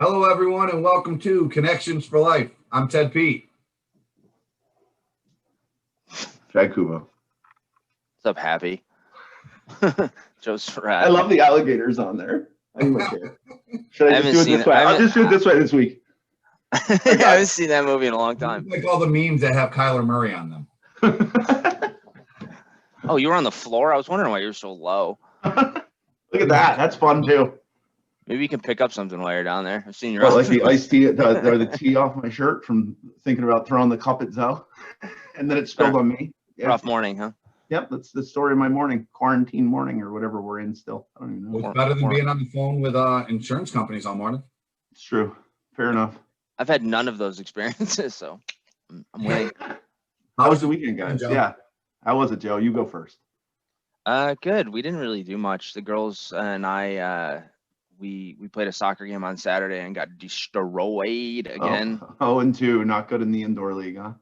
Hello, everyone, and welcome to Connections for Life. I'm Ted Pete. Jack Kubo. What's up, Happy? Joe Surratt. I love the alligators on there. I think that's it. Should I just do it this way? I'll just do it this way this week. I haven't seen that movie in a long time. Like all the memes that have Kyler Murray on them. Oh, you were on the floor? I was wondering why you were so low. Look at that. That's fun, too. Maybe you can pick up something while you're down there. I've seen your like the iced tea or the tea off my shirt from thinking about throwing the cup at Zoe. And then it spilled on me. Yeah. Rough morning, huh? Yep, that's the story of my morning, quarantine morning or whatever we're in still. I don't even know. It's better than being on the phone with insurance companies all morning. It's true. Fair enough. I've had none of those experiences, so I'm winning. How was the weekend, guys? Yeah. How was it, Joe? You go first. Good. We didn't really do much. The girls and I, we played a soccer game on Saturday and got destroyed again. 0-2, not good in the indoor league, huh?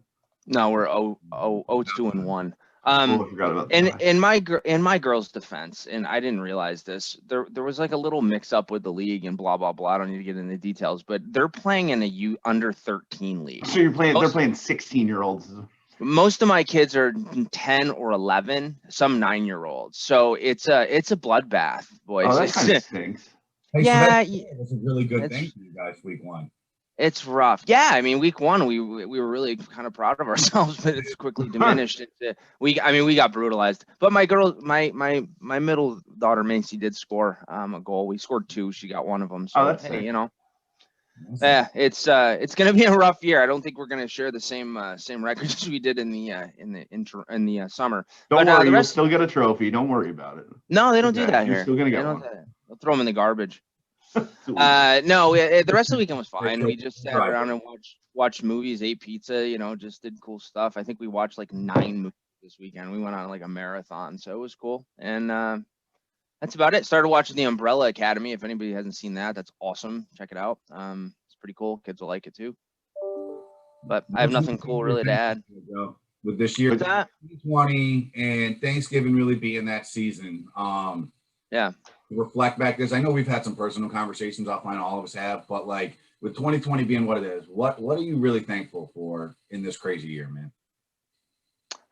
No, we're 2-1. I forgot about that. In my girls' defense, and I didn't realize this, there was like a little mix up with the league and blah blah blah. I don't need to get into details, but they're playing in a under 13 league. So they're playing 16-year-olds. Most of my kids are 10 or 11, some 9-year-olds. So it's a bloodbath, boys. Oh, that kind of stinks. Hey, yeah, so that's a really good thing for you guys, week one. It's rough. Yeah, I mean, week one, we were really kind of proud of ourselves, but it's quickly diminished. We got brutalized. But my middle daughter Macy did score a goal. We scored 2. She got one of them. So that's sick. You know, yeah, it's gonna be a rough year. I don't think we're gonna share the same records as we did in the summer. Don't worry, you'll still get a trophy. Don't worry about it. No, they don't do that here. You're still gonna get one. They'll throw them in the garbage. No, the rest of the weekend was fine. We just sat around and watched movies, ate pizza, just did cool stuff. I think we watched like 9 movies this weekend. We went on like a marathon, so it was cool. And that's about it. Started watching The Umbrella Academy. If anybody hasn't seen that, that's awesome. Check it out. It's pretty cool. Kids will like it too. But I have nothing cool really to add. With this year, 2020 and Thanksgiving really being that season. Yeah. Reflect back this. I know we've had some personal conversations offline, all of us have, but like with 2020 being what it is, what are you really thankful for in this crazy year, man?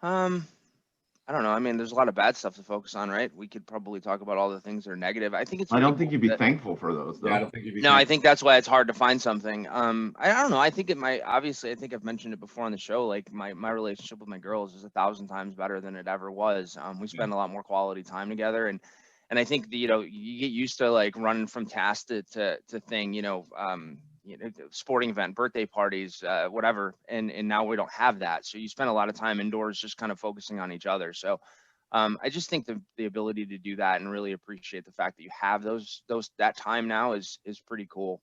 I don't know. I mean, there's a lot of bad stuff to focus on, right? We could probably talk about all the things that are negative. I think it's. I don't think you'd be thankful for those, though. Yeah, I don't think you'd be. No, I think that's why it's hard to find something. I don't know. I think it might. Obviously, I think I've mentioned it before on the show. Like my relationship with my girls is 1,000 times better than it ever was. We spend a lot more quality time together, and I think you get used to like running from task to thing, sporting event, birthday parties, whatever. And now we don't have that. So you spend a lot of time indoors just kind of focusing on each other. So I just think the ability to do that and really appreciate the fact that you have that time now is pretty cool.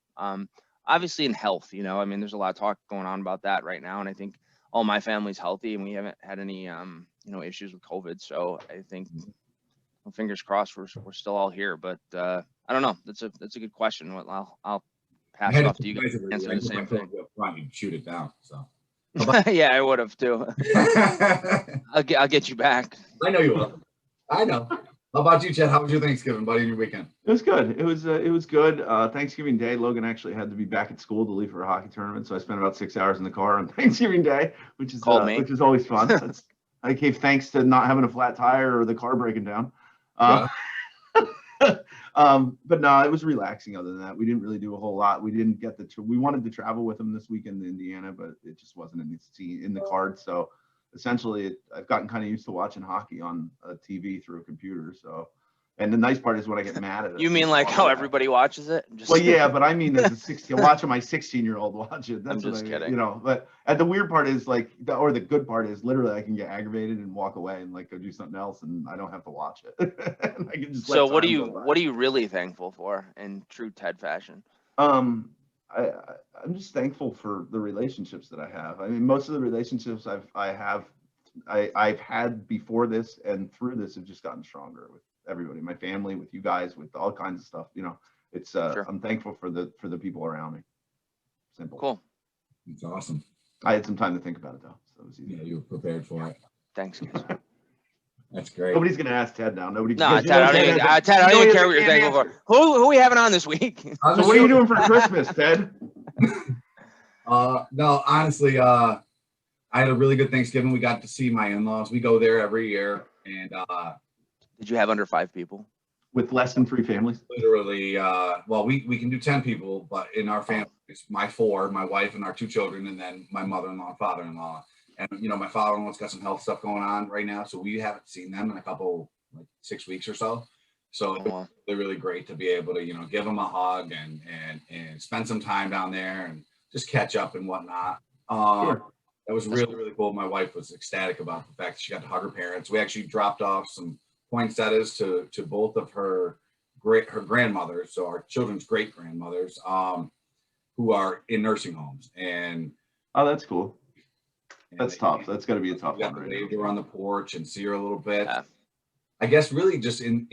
Obviously in health, I mean, there's a lot of talk going on about that right now. And I think all my family's healthy and we haven't had any, issues with COVID. So I think, fingers crossed we're still all here, but I don't know. That's a good question. I'll pass it off to you guys to answer the same thing. You shoot it down. So yeah, I would have too. I'll get you back. I know you will. I know. How about you, Chad? How was your Thanksgiving, buddy, and your weekend? It was good. It was good. Thanksgiving Day, Logan actually had to be back at school to leave for a hockey tournament, so I spent about 6 hours in the car on Thanksgiving Day, which is always fun. I gave thanks to not having a flat tire or the car breaking down. But no, it was relaxing. Other than that, we didn't really do a whole lot. We didn't get we wanted to travel with him this weekend to Indiana, but it just wasn't in the cards. So essentially, I've gotten kind of used to watching hockey on a TV through a computer. So, and the nice part is when I get mad at it. You mean like how everybody watches it? Well, yeah, but I mean as a 16, watching my 16-year-old watch it. That's I'm just kidding. But the weird part is the good part is literally I can get aggravated and walk away and like go do something else, and I don't have to watch it. I can just. So what are you really thankful for in true Ted fashion? I'm just thankful for the relationships that I have. I mean, most of the relationships I've had before this and through this have just gotten stronger with everybody, my family, with you guys, with all kinds of stuff. It's sure. I'm thankful for the people around me. Simple. Cool. It's awesome. I had some time to think about it though, so it was easy. Yeah, you were prepared for it. Thanks, guys. That's great. Nobody's gonna ask Ted now. Nobody. No, because Ted, I don't even care what you're thankful for. Who are we having on this week? So what are you doing for Christmas, Ted? No, honestly, I had a really good Thanksgiving. We got to see my in-laws. We go there every year, and Did you have under 5 people? With less than 3 families? literally, well, we can do 10 people, but in our family, it's my 4, my wife and our 2 children, and then my mother-in-law and father-in-law. And my father-in-law's got some health stuff going on right now, so we haven't seen them in a couple, like 6 weeks or so. So wow. they're really great to be able to, give them a hug and spend some time down there and just catch up and whatnot. Sure. That was really, really cool. My wife was ecstatic about the fact that she got to hug her parents. We actually dropped off some poinsettias to both of her grandmothers, so our children's great grandmothers, who are in nursing homes. And oh, that's cool. That's tough. That's got to be a tough one. Right? Wave her on the porch and see her a little bit. Yeah. I guess really just in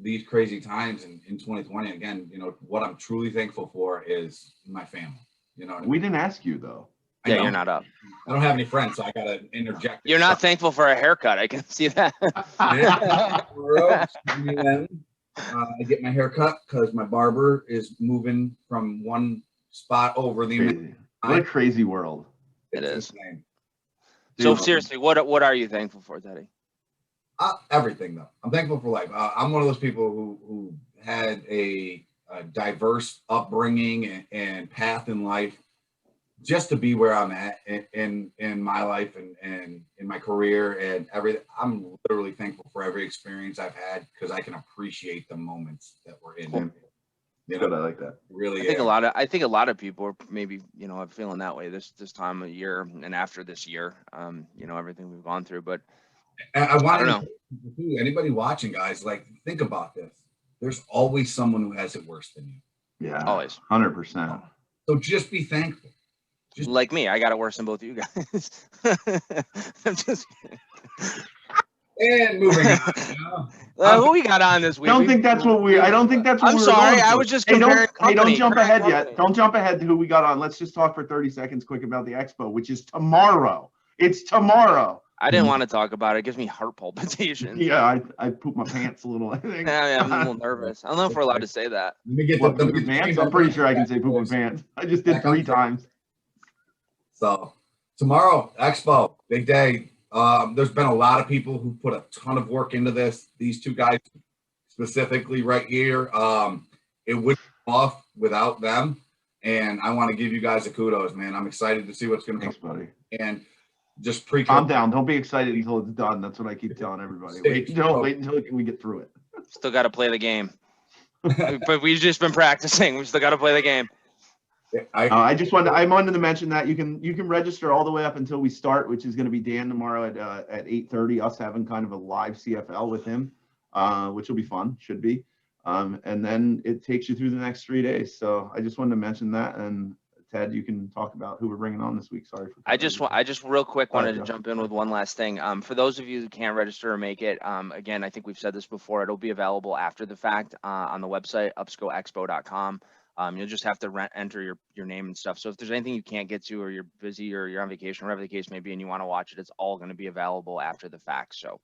these crazy times in 2020, again, what I'm truly thankful for is my family. We didn't ask you though. Yeah, you're not up. I don't have any friends, so I gotta interject. You're not thankful for a haircut. I can see that. I get my hair cut because my barber is moving from one spot over the. Crazy. What a crazy world. It is. Insane. So seriously, what are you thankful for, Teddy? Everything though. I'm thankful for life. I'm one of those people who had a diverse upbringing and path in life, just to be where I'm at in my life and in my career and everything. I'm literally thankful for every experience I've had because I can appreciate the moments that we're in. Cool. Good, I like that. Really, I think a lot of people are maybe are feeling that way this time of year and after this year. Everything we've gone through, but I don't know. Anybody watching, guys, think about this. There's always someone who has it worse than you. Yeah, always. 100%. So just be thankful. Like me, I got it worse than both of you guys. I'm just and moving on. Who we got on this week? I don't think that's what we. I'm sorry. I was just comparing. Hey, don't jump ahead yet. Don't jump ahead to who we got on. Let's just talk for 30 seconds quick about the expo, which is tomorrow. It's tomorrow. I didn't want to talk about it. It gives me heart palpitations. Yeah, I pooped my pants a little. I think. Yeah, I'm a little nervous. I don't know if we're allowed to say that. Let me get poop my pants. I'm pretty sure I can say poop my pants. I just did 3 times. So tomorrow, expo, big day. There's been a lot of people who put a ton of work into this. These 2 guys specifically right here. It wouldn't be off without them. And I want to give you guys a kudos, man. I'm excited to see what's going to come. Buddy. And just calm down. Don't be excited until it's done. That's what I keep telling everybody. Wait until we get through it. Still got to play the game. But we've just been practicing. We still got to play the game. I wanted to mention that you can register all the way up until we start, which is going to be Dan tomorrow at 8:30. Us having kind of a live CFL with him, which will be fun. Should be. And then it takes you through the next 3 days. So I just wanted to mention that. And Ted, you can talk about who we're bringing on this week. Sorry for. I just real quick wanted to jump in with one last thing. For those of you who can't register or make it, again, I think we've said this before. It'll be available after the fact on the website upscoexpo.com. You'll just have to enter your name and stuff. So if there's anything you can't get to, or you're busy, or you're on vacation, or whatever the case may be, and you want to watch it, it's all going to be available after the fact. So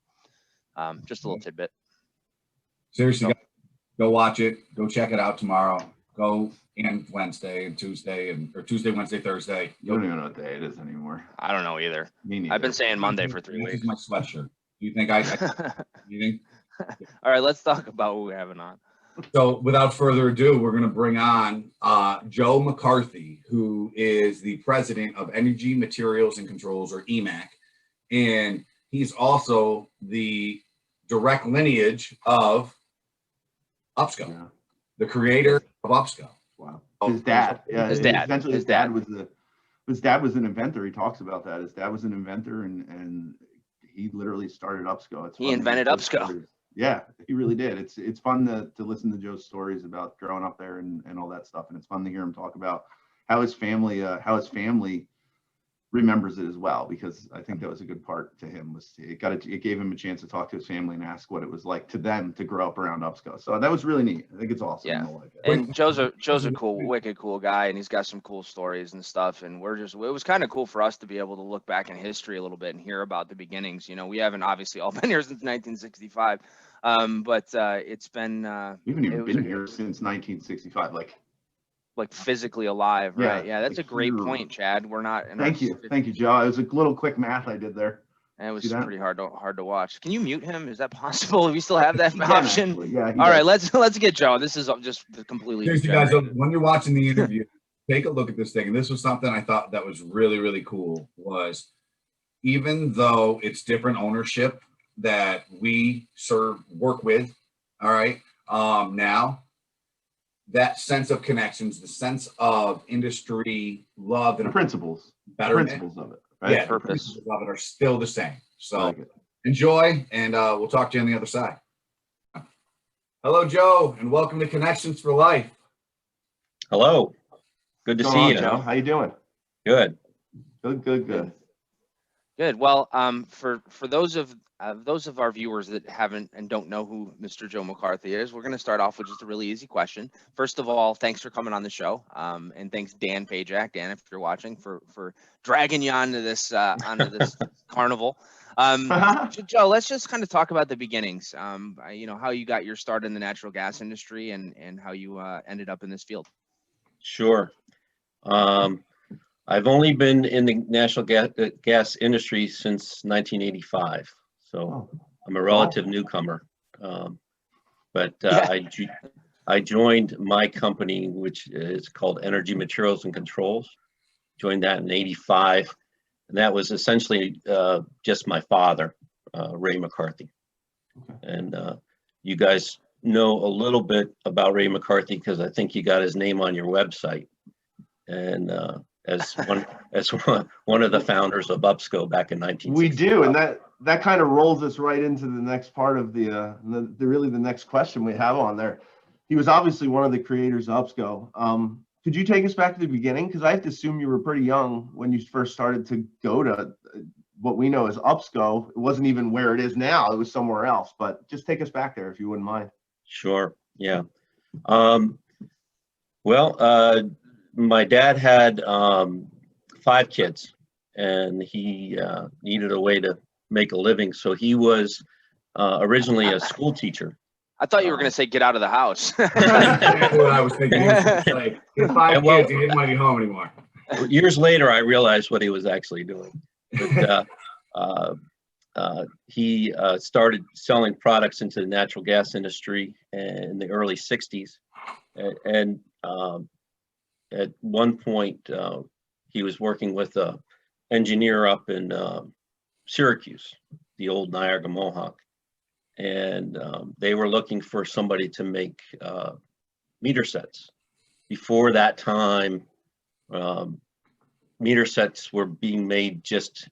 just a little tidbit. Seriously, go watch it. Go check it out tomorrow. Go and Wednesday and Tuesday or Tuesday, Wednesday, Thursday. You don't even know what day it is anymore. I don't know either. Me neither. I've been saying Monday for 3 weeks. This is my sweatshirt. Do you think you think? All right, let's talk about what we're having on. So without further ado, we're going to bring on Joe McCarthy, who is the president of Energy Materials and Controls, or EMAC. And he's also the direct lineage of UPSCO, the creator of UPSCO. Wow. His dad. Yeah, his dad. Essentially, his dad was an inventor. He talks about that. His dad was an inventor, and he literally started UPSCO. He invented UPSCO. Yeah, he really did. It's fun to listen to Joe's stories about growing up there and all that stuff, and it's fun to hear him talk about how his family remembers it as well, because I think that was a good part to him. Was it gave him a chance to talk to his family and ask what it was like to them to grow up around Upsco. So that was really neat. I think it's awesome. Yeah. I like it. And Joe's a cool, wicked cool guy, and he's got some cool stories and stuff. And it was kind of cool for us to be able to look back in history a little bit and hear about the beginnings. You know, we haven't obviously all been here since 1965, but it's been. We haven't even been here since 1965. Like physically alive, Yeah, right? Yeah, that's like a great here. point, Chad. We're not. In Thank you, Joe. It was a little quick math I did there. And it was pretty hard to watch. Can you mute him? Is that possible? We still have that option. Actually, yeah. All right, let's get Joe. This is just completely. Seriously, guys, when you're watching the interview, take a look at this thing. And this was something I thought that was really, really cool. Was even though it's different ownership that we work with, all right, now. That sense of connections, the sense of industry love, and principles of it, right? Yeah, purpose the principles of it are still the same. So like enjoy, and we'll talk to you on the other side. Hello, Joe, and welcome to Connections for Life. Hello, good to see you. Joe? How you doing? Good. Good. Well, for those of our viewers that haven't and don't know who Mr. Joe McCarthy is, we're going to start off with just a really easy question. First of all, thanks for coming on the show, and thanks Dan Pajak, Dan, if you're watching, for dragging you onto this carnival. Joe, let's just kind of talk about the beginnings. You know, how you got your start in the natural gas industry and how you ended up in this field. Sure. I've only been in the natural gas industry since 1985, so I'm a relative newcomer. But I joined my company, which is called Energy Materials and Controls. Joined that in '85, and that was essentially just my father, Ray McCarthy. And you guys know a little bit about Ray McCarthy because I think you got his name on your website. And as one of the founders of Upsco back in 1960. We do, and that kind of rolls us right into the next part of the next question we have on there. He was obviously one of the creators of Upsco. Could you take us back to the beginning? Because I have to assume you were pretty young when you first started to go to what we know as Upsco. It wasn't even where it is now. It was somewhere else. But just take us back there if you wouldn't mind. Sure. Yeah. My dad had 5 kids, and he needed a way to make a living. So he was originally a school teacher. I thought you were going to say get out of the house. That's what I was thinking. Like, you have 5 kids, he didn't want to be home anymore. Years later, I realized what he was actually doing. But he started selling products into the natural gas industry in the early 60s. And at one point, he was working with an engineer up in Syracuse, the old Niagara Mohawk. And they were looking for somebody to make meter sets. Before that time, meter sets were being made just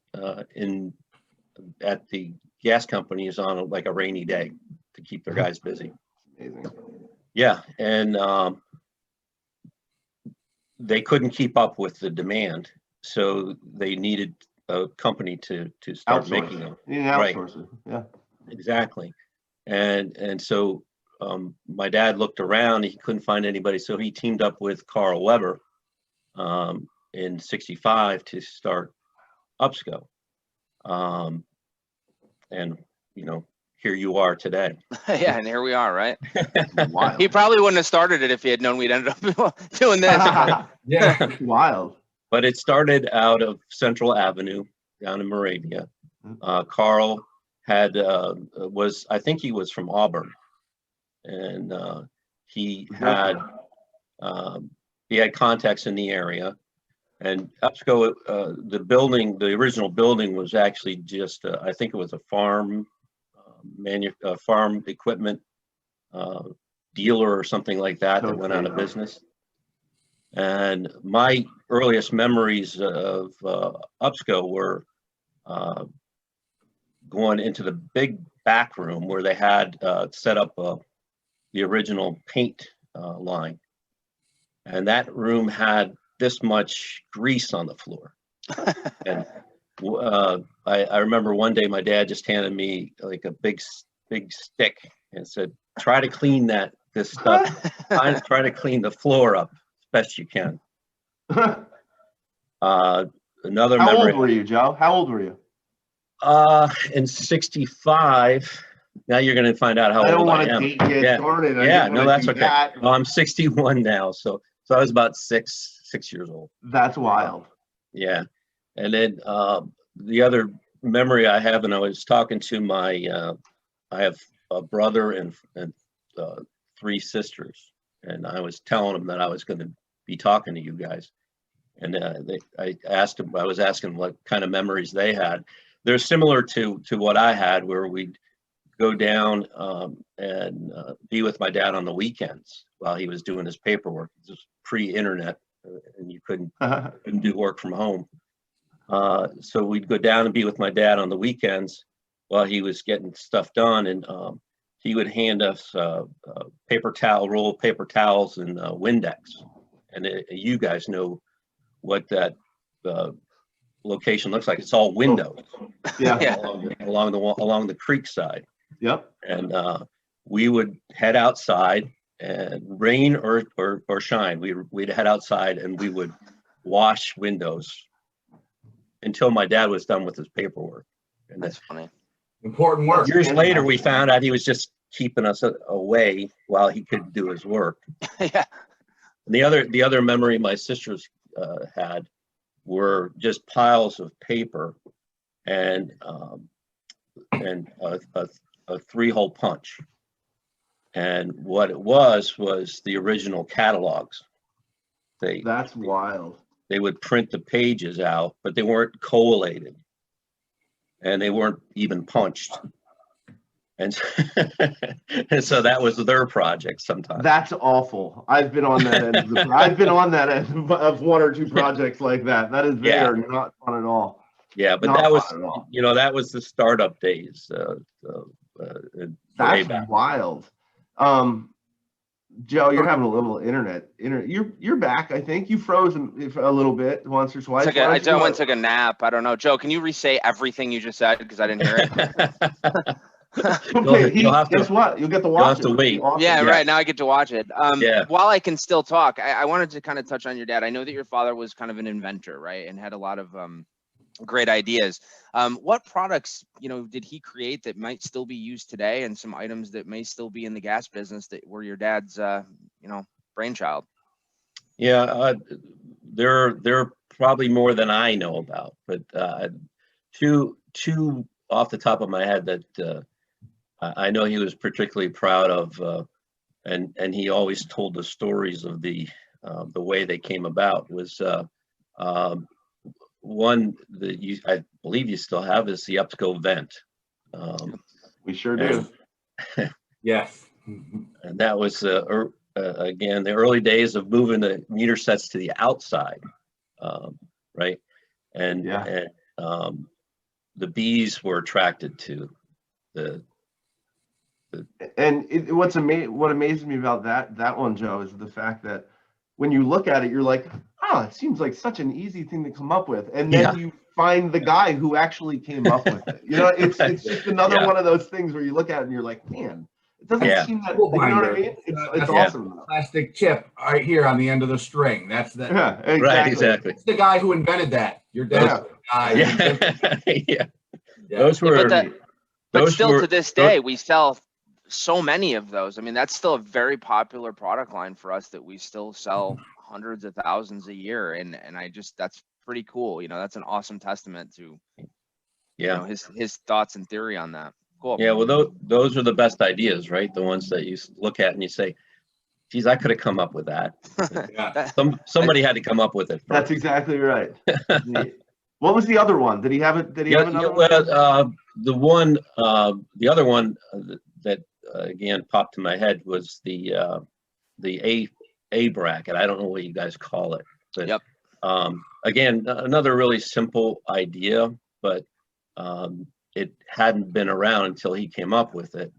at the gas companies on like a rainy day to keep their guys busy. Amazing. Yeah, and they couldn't keep up with the demand, so they needed a company to start making them. Right. Yeah. Exactly. And so my dad looked around, he couldn't find anybody, so he teamed up with Carl Weber in '65 to start Upsco. And you know, here you are today. Yeah, and here we are, right? Wild. He probably wouldn't have started it if he had known we'd ended up doing this. Yeah. Wild. But it started out of Central Avenue down in Moravia. Carl had I think he was from Auburn, and he had contacts in the area. And Upsco, the original building was actually just I think it was a farm farm equipment dealer or something like that that went out of business. And my earliest memories of Upsco were going into the big back room where they had set up the original paint line. And that room had this much grease on the floor. And I remember one day my dad just handed me like a big stick and said, try to clean this stuff. Try to clean the floor up as best you can. Another How memory. old were you, Joe? How old were you? In 65. Now you're going to find out how I don't old I want to am. date you. Yeah. Darn it. I Yeah, didn't no, wanna that's do okay. that. Well, I'm 61 now, so I was about six years old. That's wild. Yeah, and then the other memory I have, and I was talking to my, I have a brother and 3 sisters, and I was telling them that I was going to be talking to you guys, and I was asking what kind of memories they had. They're similar to what I had, where we'd go down and be with my dad on the weekends while he was doing his paperwork. This was pre-internet, and you couldn't do work from home. So we'd go down and be with my dad on the weekends while he was getting stuff done, and he would hand us roll of paper towels and Windex. And you guys know what that location looks like. It's all windows. Yeah. along the creek side. Yep. And we would head outside, and rain or shine, we'd head outside and we would wash windows until my dad was done with his paperwork. And That's funny. Important work. years later, we found out he was just keeping us away while he could do his work. Yeah. And the other memory my sisters had were just piles of paper and a 3-hole punch. And what it was the original catalogs. That's wild. They would print the pages out, but they weren't collated, and they weren't even punched. And and so that was their project sometimes. That's awful. I've been on that end. I've been on that end of 1 or 2 projects like that. They are not fun at all. Yeah, but Not that was, fun at all. that was the startup days. That's wild. Joe, you're having a little internet. You're back. I think you froze a little bit once or twice. I went and took a nap. I don't know. Joe, can you re-say everything you just said, because I didn't hear it? Guess what? You'll get to watch it. You'll have to wait. Awesome. Yeah, right. Now I get to watch it. Yeah. While I can still talk, I wanted to kind of touch on your dad. I know that your father was kind of an inventor, right? And had a lot of great ideas. What products, did he create that might still be used today, and some items that may still be in the gas business that were your dad's, brainchild? Yeah, there are probably more than I know about, but two off the top of my head that I know he was particularly proud of, and he always told the stories of the way they came about was one that I believe you still have is the Upsco vent. We sure do. Yes. And that was again the early days of moving the meter sets to the outside, right? And the bees were attracted to the. And what amazes me about that one, Joe, is the fact that when you look at it, you're like, it seems like such an easy thing to come up with, and then you find the guy who actually came up with it. It's just another one of those things where you look at it and you're like, man, it doesn't seem that. You know what I mean? It's awesome. Plastic chip right here on the end of the string. That's that. Yeah, exactly. Right, exactly. It's the guy who invented that. Your dad's the guy. Yeah. Those were. But still, to this day, we sell so many of those. I mean, that's still a very popular product line for us that we still sell hundreds of thousands a year, and that's pretty cool. That's an awesome testament to his thoughts and theory on that. Cool. Yeah, well, those are the best ideas, right? The ones that you look at and you say, geez, I could have come up with that. Somebody had to come up with it. That's exactly right. What was the other one? Did he have it? Did he have another one? The other one that again popped to my head was the A bracket. I don't know what you guys call it, but again, another really simple idea, but it hadn't been around until he came up with it.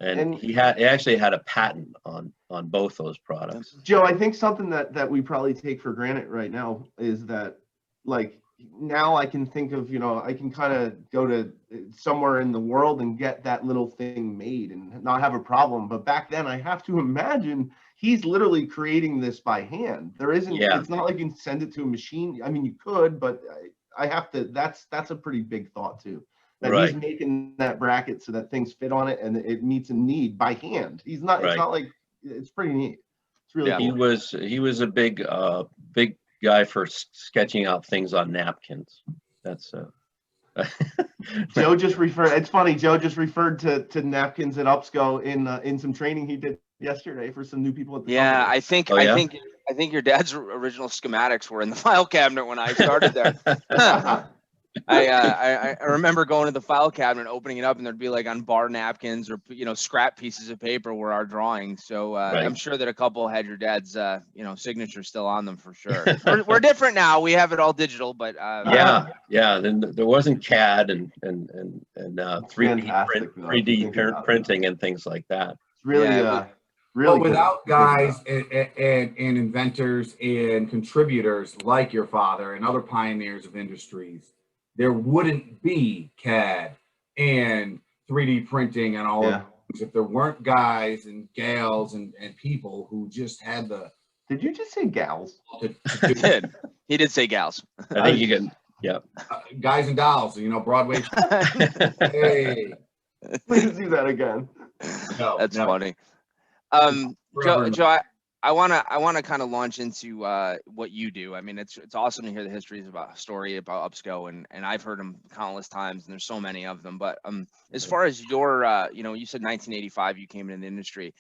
And he actually had a patent on both those products. Joe, I think something that we probably take for granted right now is that like now I can think of, I can kind of go to somewhere in the world and get that little thing made and not have a problem. But back then I have to imagine he's literally creating this by hand. There isn't, Yeah. It's not like you can send it to a machine. I mean, you could, but I have to, that's a pretty big thought too. That Right. he's making that bracket so that things fit on it and it meets a need by hand. He's not, Right. it's not like, it's pretty neat. It's really Yeah. cool. He was a big guy for sketching out things on napkins. That's Joe just referred. It's funny. Joe just referred to napkins at UPSCO in some training he did yesterday for some new people at the Yeah, company. I think your dad's original schematics were in the file cabinet when I started there. I remember going to the file cabinet, opening it up, and there'd be like on bar napkins or scrap pieces of paper were our drawings. So Right. I'm sure that a couple had your dad's signature still on them for sure. We're different now. We have it all digital, but yeah. Then there wasn't CAD and 3D printing and things like that. It's really really. But without guys and inventors and contributors like your father and other pioneers of industries, there wouldn't be CAD and 3D printing and all of those if there weren't guys and gals and people who just had the. Did you just say gals? He did say gals. I think you can. Yeah. Guys and dolls, Broadway. Hey. Please do that again. No, that's never. funny. Joe, I wanna kind of launch into what you do. I mean, it's awesome to hear the histories about story about UPSCO, and I've heard them countless times, and there's so many of them. But as far as your, you said 1985 you came into the industry.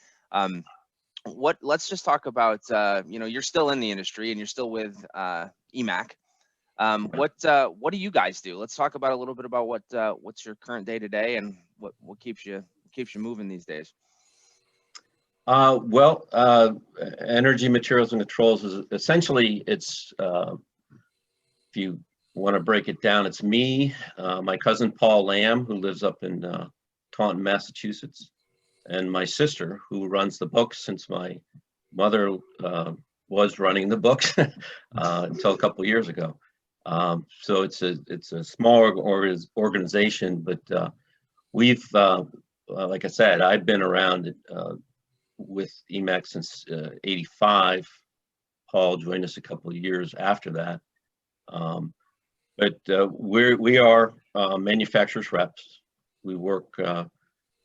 Let's just talk about, you're still in the industry and you're still with EMAC. What do you guys do? Let's talk about a little bit about what's your current day to day and what keeps you moving these days. Energy materials and controls is essentially, it's if you want to break it down, it's me, my cousin Paul Lamb, who lives up in Taunton, Massachusetts, and my sister, who runs the books since my mother was running the books until a couple of years ago. So it's a small organization, but we've like I said, I've been around with EMAC since '85. Paul joined us a couple of years after that. But we are manufacturers reps. We work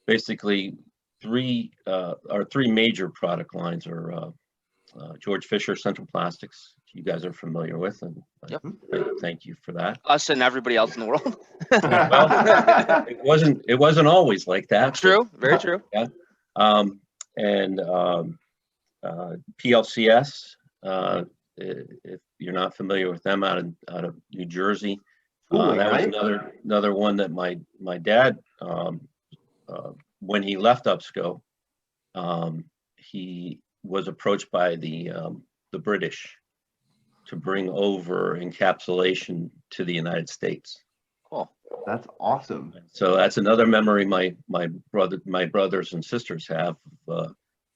basically our three major product lines are George Fisher Central Plastics. You guys are familiar with, and yep. Thank you for that. Us and everybody else in the world. Well, it wasn't always like that. True, very true. Yeah. And PLCS, if you're not familiar with them, out of New Jersey. That was another one that my dad, when he left UPSCO, he was approached by the British to bring over encapsulation to the United States. Cool. That's awesome. So that's another memory my brothers and sisters have,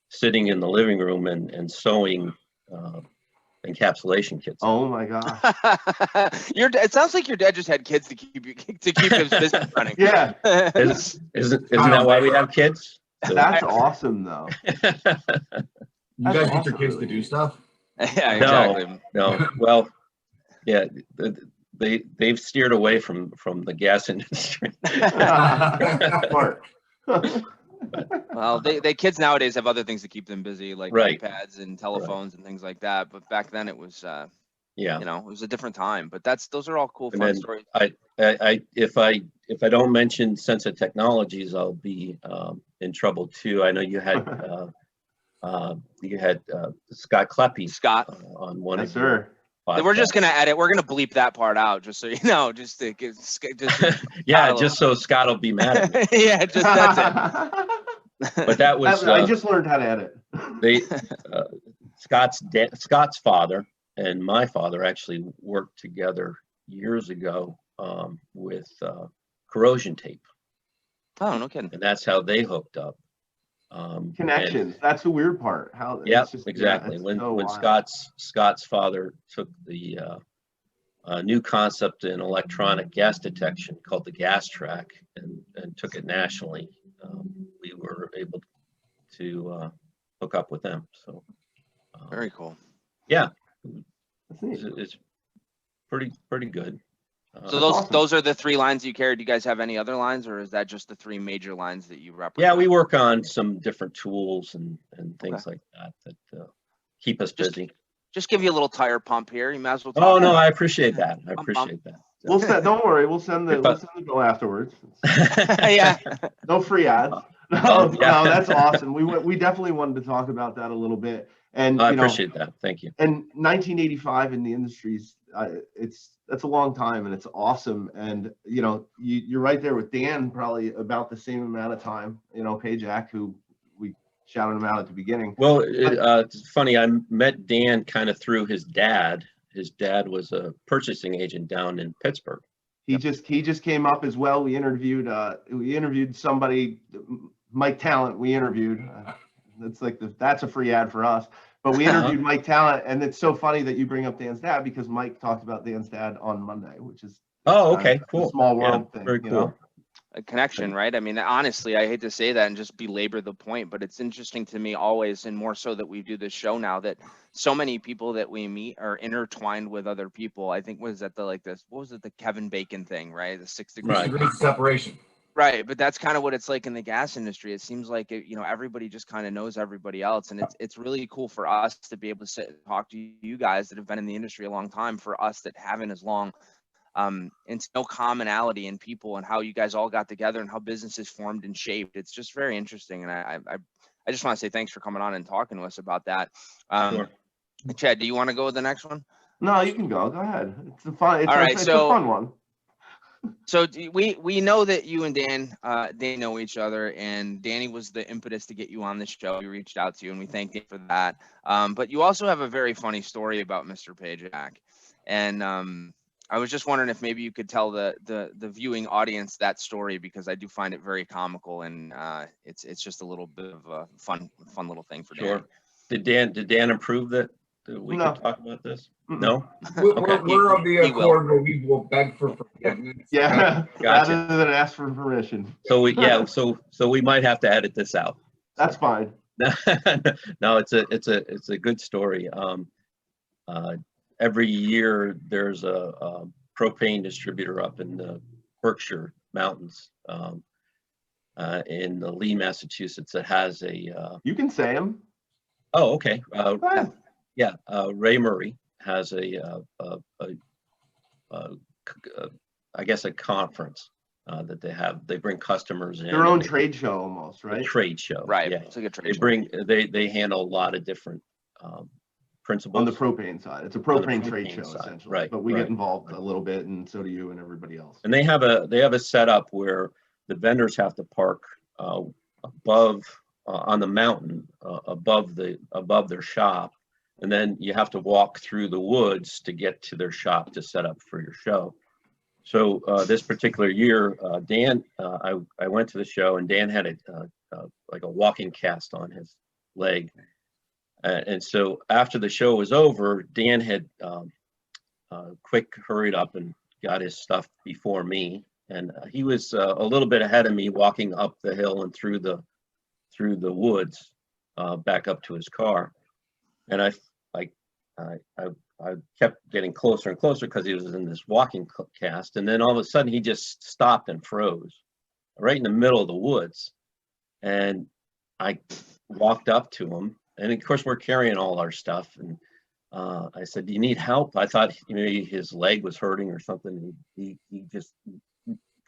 sitting in the living room and sewing encapsulation kits. Oh my gosh. It sounds like your dad just had kids to keep his business running. Yeah. Isn't that why we have kids? That's awesome though. You guys get your kids to do stuff? Yeah, exactly. No. Well, yeah, they've steered away from the gas industry. Smart. Well, they kids nowadays have other things to keep them busy, like iPads and telephones and things like that. But back then it was, it was a different time. But those are all cool, fun stories. If I don't mention Sensa Technologies, I'll be in trouble too. I know you had Scott Kleppe on one of your podcasts. We're just gonna edit. We're gonna bleep that part out, just so you know, just yeah, just so Scott will be mad at me. Yeah, just that's it. But that was I just learned how to edit. Scott's father and my father actually worked together years ago with corrosion tape. Oh, no kidding. And that's how they hooked up. Connections. That's the weird part. How? Yeah, exactly. When Scott's father took the a new concept in electronic gas detection called the gas track, and took it nationally. We were able to hook up with them. So Very cool. yeah, That's neat. it's pretty good. So awesome. those are the 3 lines you carry. Do you guys have any other lines, or is that just the 3 major lines that you represent? Yeah, we work on some different tools and things like that keep us busy. Just give you a little tire pump here. You might as well. Oh no, I appreciate that. I appreciate that. We'll send. Don't worry. We'll send the bill afterwards. Yeah. No free ads. No, Oh, yeah. no, that's awesome. We definitely wanted to talk about that a little bit. And I appreciate that. Thank you. And 1985 in the industries, that's a long time, and it's awesome. And you're right there with Dan, probably about the same amount of time. Payjack, who we shouted him out at the beginning. Well, it's funny. I met Dan kind of through his dad. His dad was a purchasing agent down in Pittsburgh. He just came up as well. We interviewed somebody, Mike Talent. We interviewed. That's a free ad for us. But we interviewed Mike Talent, and it's so funny that you bring up Dan's dad, because Mike talked about Dan's dad on Monday, which is okay, cool. A small world thing. Very cool. A connection, right? I mean, honestly, I hate to say that and just belabor the point, but it's interesting to me always, and more so that we do this show now, that so many people that we meet are intertwined with other people. I think what was it, the Kevin Bacon thing, right? The 6 degrees separation. Right, but that's kind of what it's like in the gas industry. It seems like everybody just kind of knows everybody else, and it's really cool for us to be able to sit and talk to you guys that have been in the industry a long time, for us that haven't as long, and no commonality in people and how you guys all got together and how businesses formed and shaped. It's just very interesting, and I just want to say thanks for coming on and talking to us about that. Sure. Chad, do you want to go with the next one? No, you can go. Go ahead. It's a fun one. So we know that you and Dan, they know each other, and Danny was the impetus to get you on the show. We reached out to you, and we thank you for that. But you also have a very funny story about Mr. Pajak, and I was just wondering if maybe you could tell the viewing audience that story, because I do find it very comical, and it's just a little bit of a fun little thing for Sure. Dan. Did Dan approve that we could talk about this? No. We're of the accord where we will beg for forgiveness. Yeah, Gotcha. rather than ask for permission. So we might have to edit this out. That's fine. No, it's a good story. Every year there's a propane distributor up in the Berkshire Mountains, in Lee, Massachusetts, that has a. You can say them. Oh, okay. Go ahead. Yeah, Ray Murray has I guess a conference that they have. They bring customers in. Their own trade show almost, right? A trade show, Right. Yeah. It's like a trade show. They handle a lot of different principles On the propane side. It's a propane trade propane show side, essentially. right, But we right. get involved a little bit, and so do you and everybody else. And they have a setup where the vendors have to park above on the mountain above their shop, and then you have to walk through the woods to get to their shop to set up for your show. So this particular year, Dan, I went to the show, and Dan had like a walking cast on his leg, and so after the show was over, Dan had hurried up and got his stuff before me, and he was a little bit ahead of me, walking up the hill and through the woods back up to his car, and I kept getting closer and closer because he was in this walking cast, and then all of a sudden he just stopped and froze right in the middle of the woods, and I walked up to him, and of course we're carrying all our stuff, and I said, "Do you need help?" I thought maybe his leg was hurting or something. He just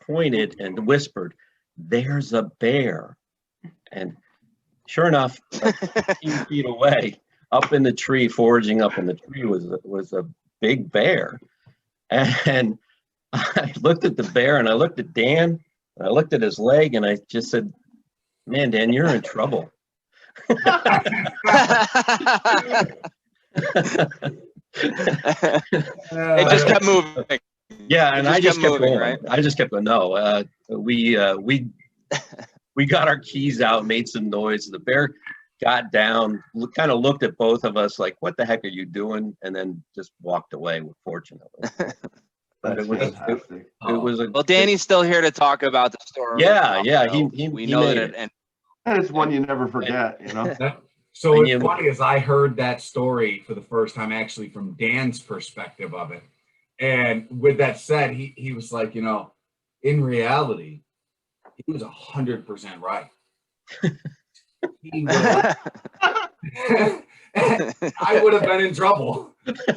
pointed and whispered, "There's a bear," and sure enough, a few feet away, up in the tree, foraging up in the tree, was a big bear. And I looked at the bear, and I looked at Dan, and I looked at his leg, and I just said, "Man, Dan, you're in trouble." It just kept moving. Yeah, and I just kept moving, going. right? I just kept going. No, we got our keys out, made some noise. The bear got down, kind of looked at both of us like, what the heck are you doing? And then just walked away, fortunately. But That's fantastic. it was a, Well, Danny's still here to talk about the story. Yeah, yeah, so he we know that made it. it. And it's one you never forget, you know. So And it's you- funny as I heard that story for the first time, actually from Dan's perspective of it. And with that said, he was like, you know, in reality, he was 100% right. He would have, I would have been in trouble.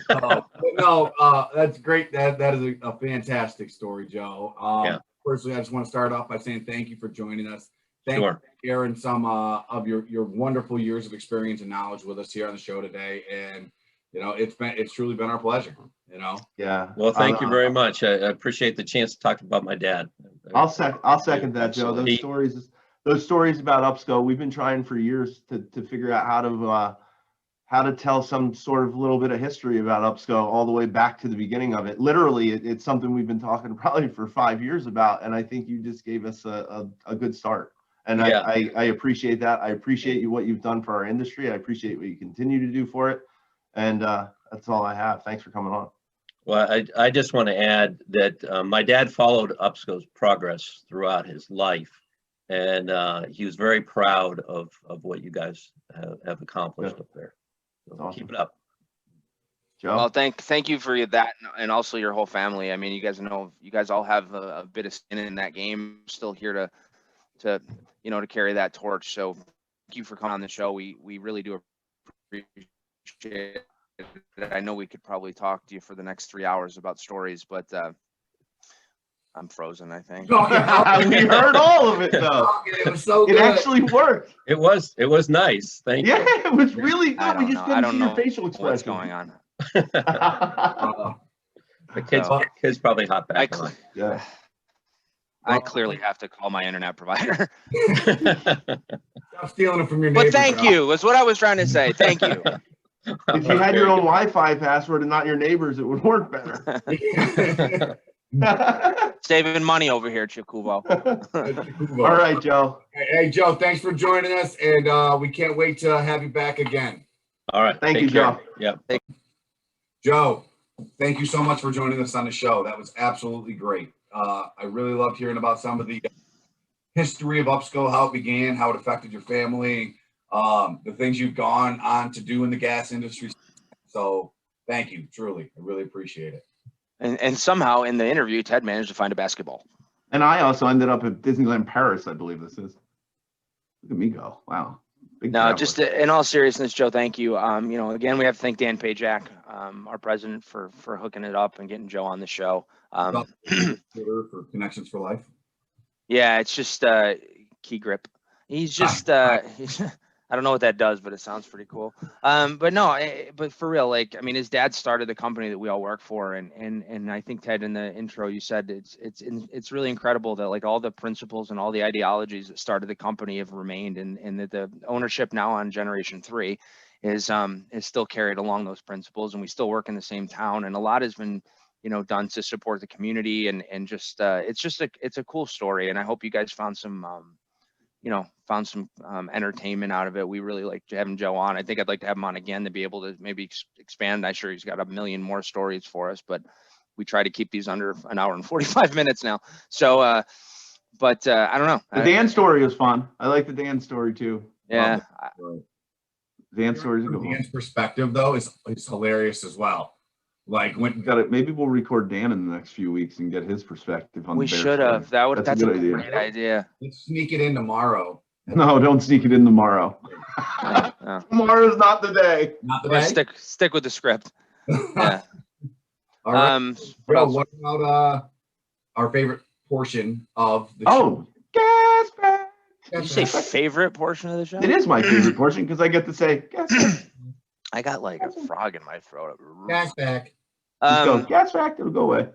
But no, that's great. That is a fantastic story, Joe. Yeah. Personally, I just want to start off by saying thank you for joining us. Thank Sure. you for sharing some of your wonderful years of experience and knowledge with us here on the show today. And you know, it's truly been our pleasure. You know. Yeah. Well, thank you very much. I appreciate the chance to talk about my dad. I'll second that, Joe. Absolutely. Those stories about Upsco, we've been trying for years to figure out how to tell some sort of little bit of history about Upsco all the way back to the beginning of it. Literally, it's something we've been talking probably for 5 years about, and I think you just gave us a good start. And Yeah. I appreciate that. I appreciate what you've done for our industry. I appreciate what you continue to do for it. And that's all I have. Thanks for coming on. Well, I just want to add that my dad followed Upsco's progress throughout his life, and he was very proud of what you guys have accomplished up there. So Awesome. Keep it up. Joe? Well, thank you for that, and also your whole family. I mean, you guys all have a bit of skin in that game. Still here to carry that torch. So thank you for coming on the show. We really do appreciate it. I know we could probably talk to you for the next 3 hours about stories, but I'm frozen, I think. Oh, yeah. We heard all of it though. It was so It good. actually worked. It was nice. Thank Yeah, you. it was really good. I We don't just know. I couldn't don't see know your facial expression. what's going on. The kids probably hot back on. Yeah. I clearly have to call my internet provider. Stop stealing it from your But neighbors. thank you. That's what I was trying to say. Thank you. If you had your own Wi-Fi password and not your neighbors, it would work better. Saving money over here, Chikubo. All right, Joe. Hey, Joe, thanks for joining us, and we can't wait to have you back again. All right. Thank you, take care. Joe. Yeah. Joe, thank you so much for joining us on the show. That was absolutely great. I really loved hearing about some of the history of Upsco, how it began, how it affected your family, the things you've gone on to do in the gas industry. So thank you, truly. I really appreciate it. And somehow in the interview, Ted managed to find a basketball. And I also ended up at Disneyland Paris, I believe this is. Look at me go. Wow. Big No, traveler. just in all seriousness, Joe, thank you. Again, we have to thank Dan Pajak, our president, for hooking it up and getting Joe on the show. Twitter for Connections for Life. Yeah, it's just key grip. He's just I don't know what that does, but it sounds pretty cool. But no, but for real, like, I mean, his dad started the company that we all work for, and I think, Ted, in the intro you said it's really incredible that like all the principles and all the ideologies that started the company have remained, and that the ownership now on Generation 3 is still carried along those principles, and we still work in the same town, and a lot has been done to support the community, and just it's a cool story, and I hope you guys found some entertainment out of it. We really like having Joe on. I think I'd like to have him on again to be able to maybe expand. I'm sure he's got a million more stories for us, but we try to keep these under an hour and 45 minutes now. So, I don't know. The Dan story was fun. I like the Dan story too. Yeah. Dan story is a good one. Dan's perspective, though, is hilarious as well. Like when Maybe we'll record Dan in the next few weeks and get his perspective on. We the Bears should have. story. That's a a good idea. great idea. let's sneak it in tomorrow. No, don't sneak it in tomorrow. Yeah. Tomorrow's not the day. Not the Or day. stick with the script. Yeah. All right. What Joe, else? what about our favorite portion of the show? Oh, gas back. Did you say favorite portion of the show? It is my favorite portion because I get to say gas back. I got like a frog in my throat. Gas back. Just go gas back. It'll go away.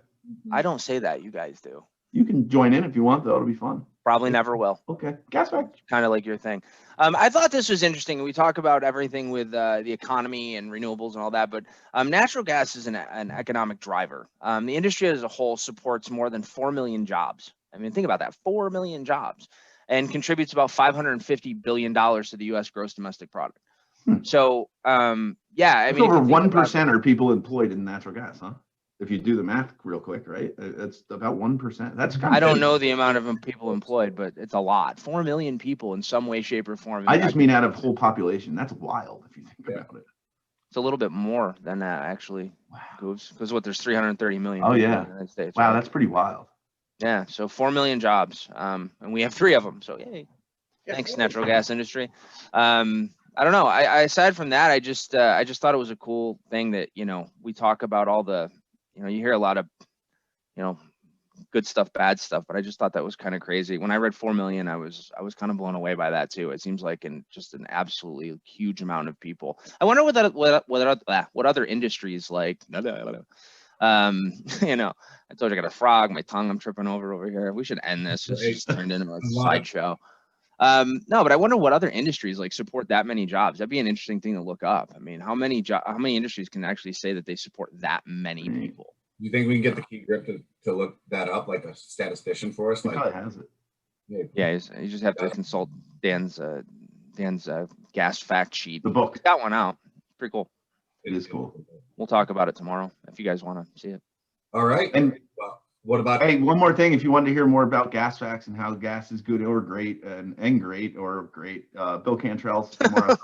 I don't say that. You guys do. You can join in if you want, though. It'll be fun. Probably never will. Okay, gas back. Kind of like your thing. I thought this was interesting. We talk about everything with the economy and renewables and all that, but natural gas is an economic driver. The industry as a whole supports more than 4 million jobs. I mean, think about that, 4 million jobs. and contributes about $550 billion to the U.S. gross domestic product. So, yeah, I mean, over 1% are people employed in natural gas, huh? If you do the math real quick, right? That's about 1%. That's kind of I don't big. know the amount of people employed, but it's a lot. 4 million people in some way, shape, or form. I just mean out of whole population. That's wild if you think about it. It's a little bit more than that, actually. Wow. Because what, there's 330 million Oh, people yeah. in the United States. Wow, right? that's pretty wild. Yeah, so 4 million jobs, and we have 3 of them. So yay! Thanks, natural gas industry. I don't know. I aside from that, I just thought it was a cool thing that, you know, we talk about all the, you know, you hear a lot of, you know, good stuff, bad stuff, but I just thought that was kind of crazy. When I read 4 million, I was kind of blown away by that too. It seems like just an absolutely huge amount of people. I wonder what other industries like. You know, I told you I got a frog. My tongue I'm tripping over here. We should end this. It's just turned into a sideshow. No, but I wonder what other industries like support that many jobs. That'd be an interesting thing to look up. I mean, how many industries can actually say that they support that many people? You think we can get the key grip to look that up, like a statistician for us? He Like, probably has it. Yeah, you just have to consult Dan's gas fact sheet. The book. He's got one out. Pretty cool. It is cool. We'll talk about it tomorrow if you guys want to see it. All right. And what about? Hey, one more thing. If you wanted to hear more about gas facts and how gas is good or great and great or great, Bill Cantrell's tomorrow.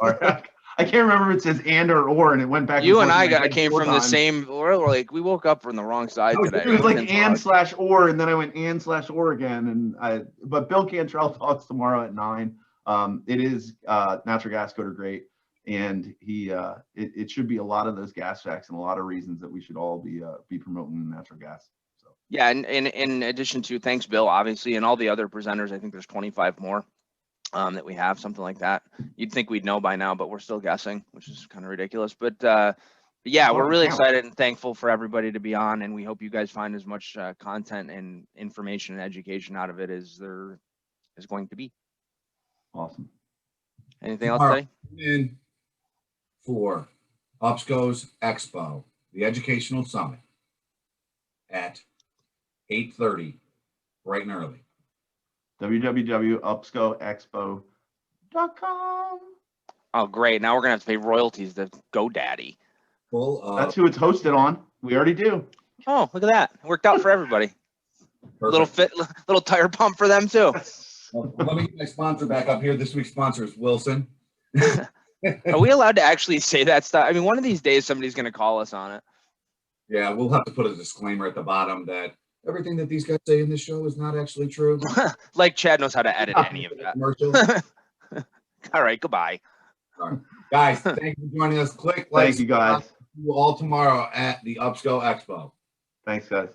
I can't remember if it says and or and it went back. You and I came from the same. We're like we woke up from the wrong side today. It was like and/or, and then I went and/or again. But Bill Cantrell talks tomorrow at 9. It is natural gas good or great, and it should be a lot of those gas facts and a lot of reasons that we should all be promoting natural gas. So yeah, and in addition to thanks Bill, obviously, and all the other presenters, I think there's 25 more. That we have, something like that. You'd think we'd know by now, but we're still guessing, which is kind of ridiculous. But yeah, we're really excited and thankful for everybody to be on, and we hope you guys find as much content and information and education out of it as there is going to be. Awesome. Anything else, Teddy? In for UPSCO's Expo, the Educational Summit at 8:30, bright and early. www.upscoexpo.com. Oh, great. Now we're going to have to pay royalties to GoDaddy. That's who it's hosted on. We already do. Oh, look at that. It worked out for everybody. Little tire pump for them, too. Well, let me get my sponsor back up here. This week's sponsor is Wilson. Are we allowed to actually say that stuff? I mean, one of these days, somebody's going to call us on it. Yeah, we'll have to put a disclaimer at the bottom that everything that these guys say in this show is not actually true. Like Chad knows how to edit any of that. Commercial. All right, goodbye. All right. Guys, thank you for joining us. Click like. Thank you, guys. See you all tomorrow at the UPSCO Expo. Thanks, guys.